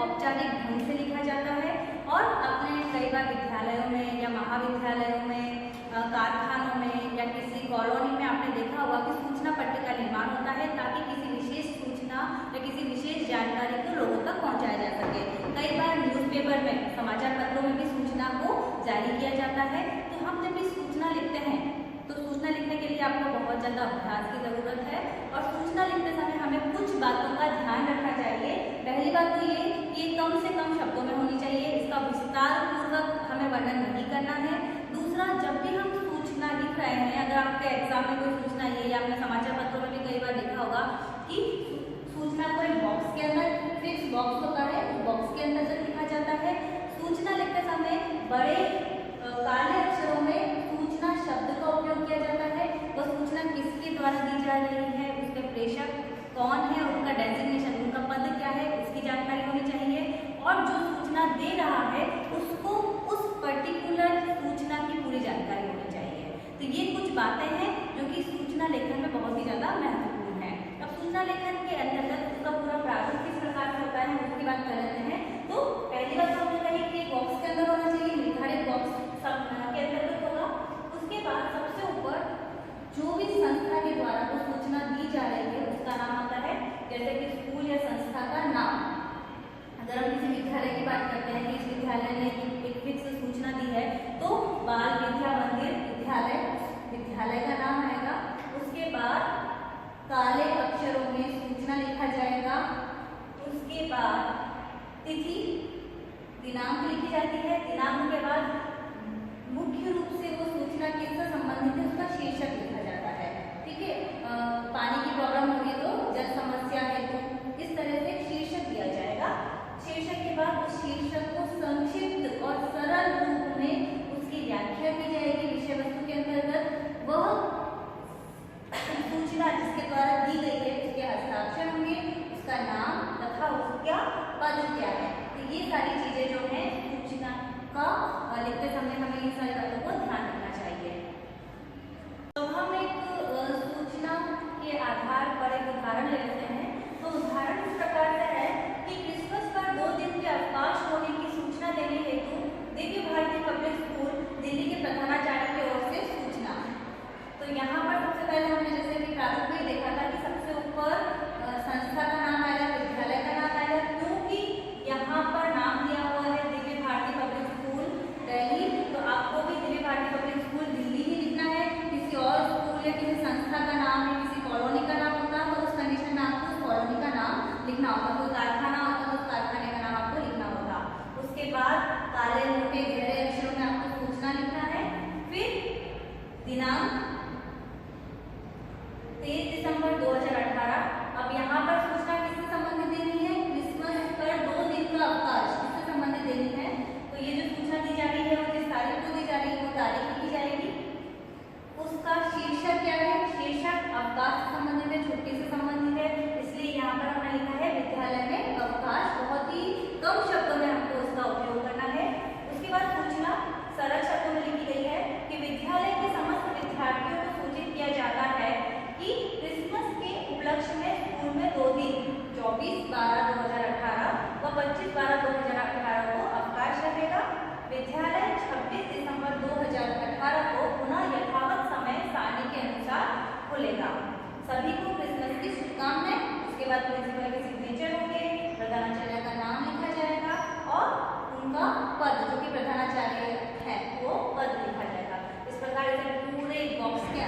औपचारिक ढंग से लिखा जाता है और अपने कई बार विद्यालयों में या महाविद्यालयों में, कारखानों में या किसी कॉलोनी में आपने देखा होगा कि सूचना पट्ट का निर्माण होता है ताकि किसी विशेष सूचना या किसी विशेष जानकारी को लोगों तक पहुंचाया जा सके। कई बार न्यूज़पेपर में, समाचार पत्रों में भी सूचना को जारी किया जाता है। तो हम जब भी सूचना लिखते हैं तो सूचना लिखने के लिए आपको बहुत ज़्यादा अभ्यास की ज़रूरत है और सूचना लिखते समय हमें कुछ बातों का ध्यान रखना चाहिए। पहली बात तो ये कम से कम शब्दों में होनी चाहिए, इसका विस्तार पूर्वक हमें वर्णन नहीं करना है। दूसरा, जब भी हम सूचना लिख रहे हैं, अगर आपके एग्जाम में कोई सूचना ये या आपने समाचार पत्रों में भी कई बार देखा होगा कि सूचना को एक बॉक्स के अंदर, फिक्स बॉक्स होता है, उस बॉक्स के अंदर जब लिखा जाता है। सूचना लिखते समय बड़े काले अक्षरों में सूचना शब्द का उपयोग किया जाता है। वह सूचना किसके द्वारा दी जा रही है, उसके प्रेषक कौन है, उनका डेजिग्नेशन, उनका पद क्या है, उसकी जानकारी होनी चाहिए और जो सूचना दे रहा है उसको उस पर्टिकुलर सूचना की पूरी जानकारी होनी चाहिए। तो ये कुछ बातें हैं जो कि सूचना लेखन में बहुत ही ज़्यादा महत्वपूर्ण है। अब सूचना लेखन के अंतर्गत उसका पूरा प्रारूप किस प्रकार से होता है उसकी बात कर लेते हैं। तो पहली बात तो हमने कही कि बॉक्स के अंदर होना चाहिए, निर्धारित बॉक्स सब के अंतर्गत होगा। उसके बाद सबसे ऊपर जो भी संस्था के द्वारा वो सूचना दी जा रही है उसका नाम आता है, जैसे कि स्कूल या संस्था का नाम। अगर हम किसी विद्यालय की बात करते हैं कि इस विद्यालय ने एक फिक्स सूचना दी है तो बाल विद्या मंदिर विद्यालय, विद्यालय का नाम आएगा। उसके बाद काले अक्षरों में सूचना लिखा जाएगा। उसके बाद तिथि, दिनांक लिखी जाती है। दिनांक के बाद मुख्य रूप से वो सूचना किससे संबंधित है उसका शीर्षक लिखा जाता है। ठीक है, पानी की प्रॉब्लम होगी तो जल समस्या है तो इस तरह से शीर्षक दिया जाएगा। शीर्षक के बाद उस शीर्षक को संक्षिप्त और सरल रूप में उसकी व्याख्या की जाएगी। विषय वस्तु के अंतर्गत वह सूचना जिसके द्वारा दी गई है उसके हस्ताक्षर होंगे, उसका नाम तथा उसका पद क्या है। तो ये सारी चीजें जो है सूचना का लिखते समय हमें इन सारी बातों को ध्यान रखना चाहिए। तो हम एक सूचना के आधार पर एक उदाहरण ले लेते हैं। तो उदाहरण इस प्रकार से है कि क्रिसमस पर 2 दिन के अवकाश होने की सूचना देने हेतु दिव्य भारती पब्लिक स्कूल दिल्ली के प्रधानाचार्य की ओर से सूचना। तो यहाँ पर सबसे पहले हमने जैसे कि प्रारूप में देखा था कि सबसे ऊपर संस्था का नाम आएगा, विद्यालय का नाम आएगा, क्योंकि यहाँ पर नाम दिया हुआ है दिव्य भारती पब्लिक स्कूल दिल्ली, तो आपको भी दिव्य भारती पब्लिक स्कूल दिल्ली ही लिखना है। किसी और स्कूल या किसी संस्था का नाम या किसी कॉलोनी का नाम होता है तो उस कंडीशन में आपको उस कॉलोनी का नाम लिखना होगा। कोई कारखाना होता है तो उस कारखाने का नाम आपको लिखना होगा। उसके बाद काले मोटे गहरे अक्षरों में आपको सूचना लिखना है। फिर दिनांक 23 दिसंबर 2018। अब यहाँ पर सूचना किससे संबंधित देनी है, क्रिसमस पर 2 दिन का अवकाश किससे संबंधित देनी है। तो ये जो सूचना दी जा रही है वो जिस तारीख को दी जा रही है वो तारीख लिखी जाएगी। उसका शीर्षक क्या है, शीर्षक अवकाश से संबंधित है, छुट्टी से संबंधित है, इसलिए यहाँ पर हमने लिखा है विद्यालय में अवकाश। बहुत ही कम शब्दों में हमको उसका उपयोग करना है। उसके बाद सूचना सरल शब्दों में लिखी गई है कि विद्यालय के समस्त विद्यार्थियों को सूचित किया जाता है कि क्रिसमस के उपलक्ष्य में स्कूल में 2 दिन 24/12/2018 व 25/12/2018 को अवकाश रहेगा। विद्यालय 26 दिसंबर 2018 को पुनः यथावत समय सारणी के अनुसार खुलेगा। सभी को क्रिसमस की शुभकामनाएं। उसके बाद प्रिंसिपल के सिग्नेचर होंगे, प्रधानाचार्य का नाम लिखा जाएगा और उनका पद जो कि प्रधानाचार्य है वो पद लिखा जाएगा। इस प्रकार से पूरे बॉक्स के